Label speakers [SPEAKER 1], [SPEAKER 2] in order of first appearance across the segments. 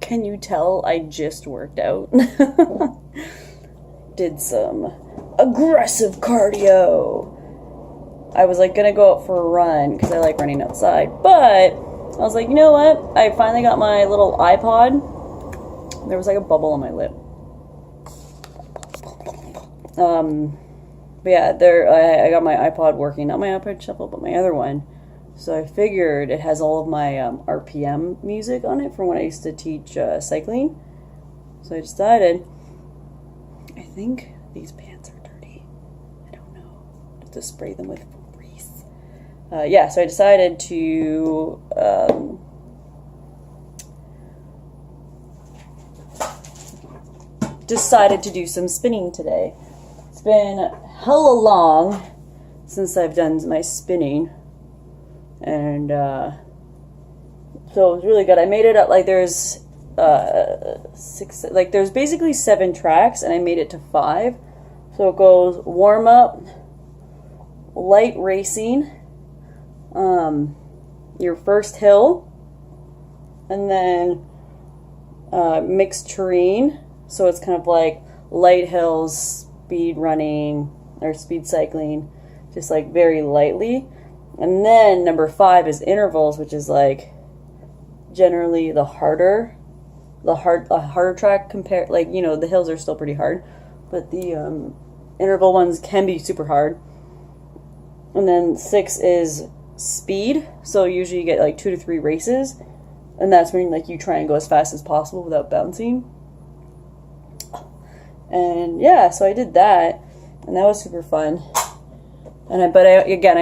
[SPEAKER 1] can you tell I just worked out? Did some aggressive cardio. I was like gonna go out for a run because I like running outside, but I was like, you know what? I finally got my little iPod. There was like a bubble on my lip. But yeah, I got my iPod working, not my iPod Shuffle, but my other one. So I figured it has all of my RPM music on it from when I used to teach cycling. So I decided, I think these pants are dirty. I don't know. Just to spray them with Febreze. Yeah, so I decided to do some spinning today. It's been hella long since I've done my spinning, and so it was really good. I made it up like there's there's basically 7 tracks, and I made it to 5. So it goes warm up, light racing, your first hill, and then mixed terrain. So it's kind of like light hills, speed running, or speed cycling, just like very lightly. And then number 5 is intervals, which is like generally a harder track compared, like, you know, the hills are still pretty hard, but the interval ones can be super hard. And then 6 is speed, so usually you get like 2 to 3 races, and that's when like you try and go as fast as possible without bouncing. And yeah, so I did that, and that was super fun. And I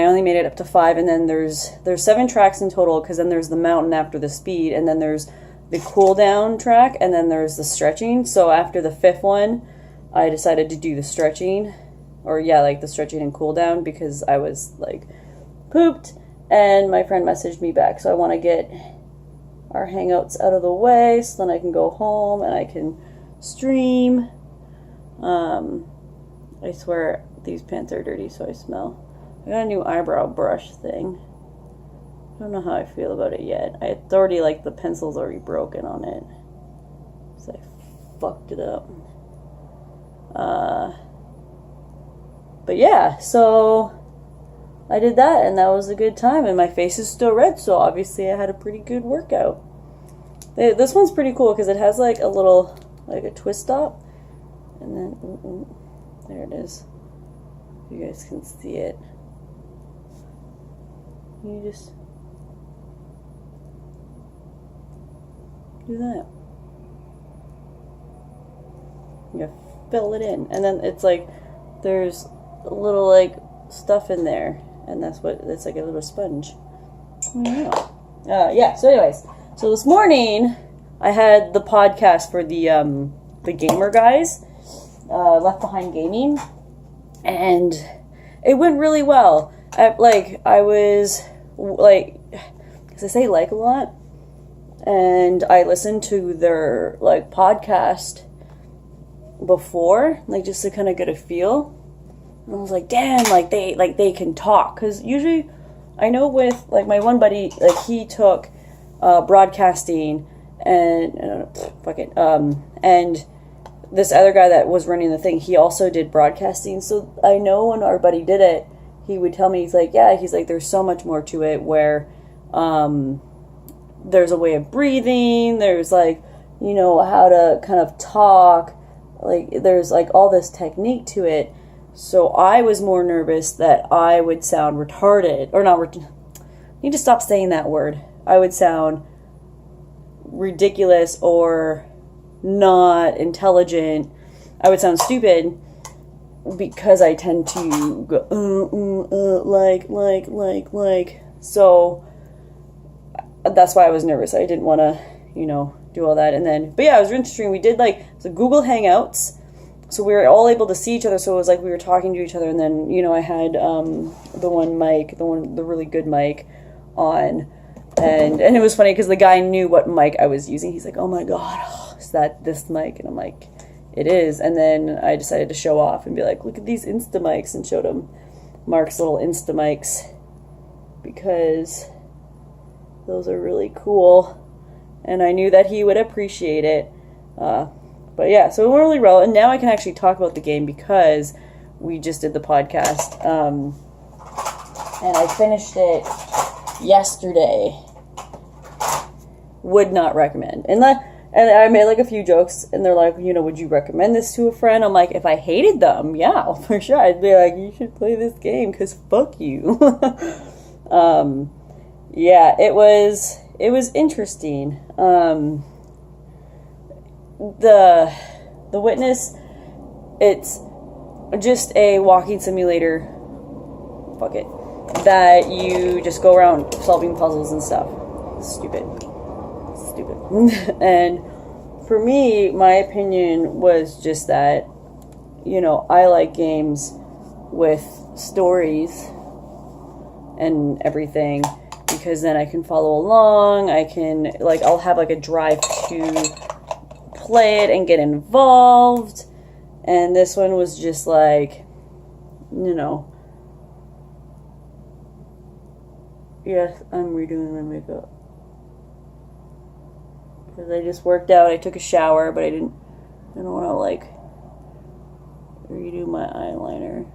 [SPEAKER 1] only made it up to 5, and then there's 7 tracks in total, because then there's the mountain after the speed, and then there's the cool down track, and then there's the stretching. So after the 5th one, I decided to do the stretching, the stretching and cool down, because I was like pooped, and my friend messaged me back. So I want to get our hangouts out of the way, so then I can go home and I can stream. I swear these pants are dirty, so I smell. I got a new eyebrow brush thing. I don't know how I feel about it yet. It's already like the pencil's already broken on it, so I fucked it up. But yeah, so I did that, and that was a good time, and my face is still red, so obviously I had a pretty good workout. This one's pretty cool because it has like a little, like a twist top, and then there it is. You guys can see it. You just do that. You fill it in, and then it's like there's a little like stuff in there, and it's like a little sponge. Yeah. So anyways, so this morning I had the podcast for the gamer guys, Left Behind Gaming, and it went really well. I was like, because I say like a lot, and I listened to their like podcast before, like just to kind of get a feel. And I was like, damn, they can talk, because usually I know with like my one buddy, like he took broadcasting and and this other guy that was running the thing, he also did broadcasting. So I know when our buddy did it, he would tell me, he's like, there's so much more to it, where there's a way of breathing, there's like, you know, how to kind of talk, like there's like all this technique to it. So I was more nervous that I would sound retarded, or not. I need to stop saying that word. I would sound ridiculous or not intelligent. I would sound stupid, because I tend to go like. So that's why I was nervous. I didn't want to, you know, do all that. And then, but yeah, it was really interesting. We did like Google Hangouts. So we were all able to see each other, so it was like we were talking to each other, and then, you know, I had the really good mic on, and it was funny because the guy knew what mic I was using. He's like, oh my god, is that this mic? And I'm like, it is. And then I decided to show off and be like, look at these Insta mics, and showed him Mark's little Insta mics, because those are really cool. and I knew that he would appreciate it. But yeah, so it went really well, and now I can actually talk about the game because we just did the podcast, and I finished it yesterday. Would not recommend. And I made like a few jokes, and they're like, would you recommend this to a friend? I'm like, if I hated them, yeah, for sure. I'd be like, you should play this game because fuck you. Yeah, it was interesting. The Witness, it's just a walking simulator. Fuck it. That you just go around solving puzzles and stuff. Stupid. And for me, my opinion was just that, I like games with stories and everything, because then I can follow along. I can, I'll have a drive to play it and get involved. And this one was just yes, I'm redoing my makeup. Because I just worked out, I took a shower, but I don't want to, redo my eyeliner.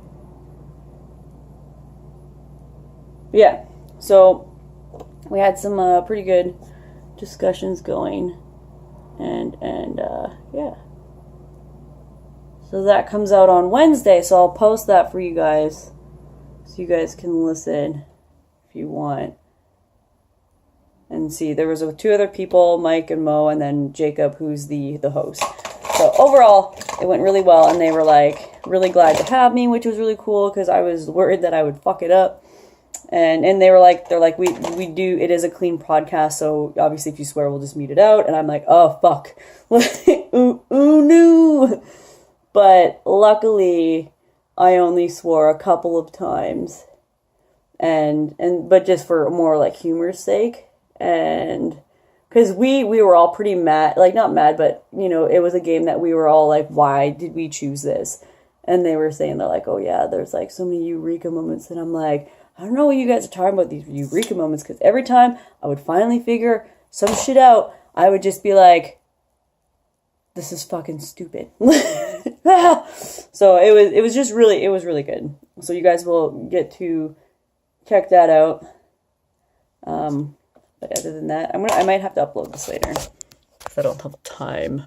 [SPEAKER 1] Yeah, so we had some pretty good discussions going, and yeah. So that comes out on Wednesday, so I'll post that for you guys, so you guys can listen if you want. And see, there was 2 other people, Mike and Mo, and then Jacob, who's the host. So overall, it went really well, and they were really glad to have me, which was really cool because I was worried that I would fuck it up. And they were they're like, we do, it is a clean podcast, so obviously if you swear, we'll just mute it out. And I'm like, oh fuck, ooh no. But luckily, I only swore a couple of times, but just for more humor's sake. And because we were all pretty mad, not mad, but it was a game that we were all why did we choose this? And they were saying, they're like, oh yeah, there's so many eureka moments. And I'm like, I don't know what you guys are talking about, these eureka moments, because every time I would finally figure some shit out, I would just be like, this is fucking stupid. So it was really good. So you guys will get to check that out. But other than that, I might have to upload this later because I don't have time.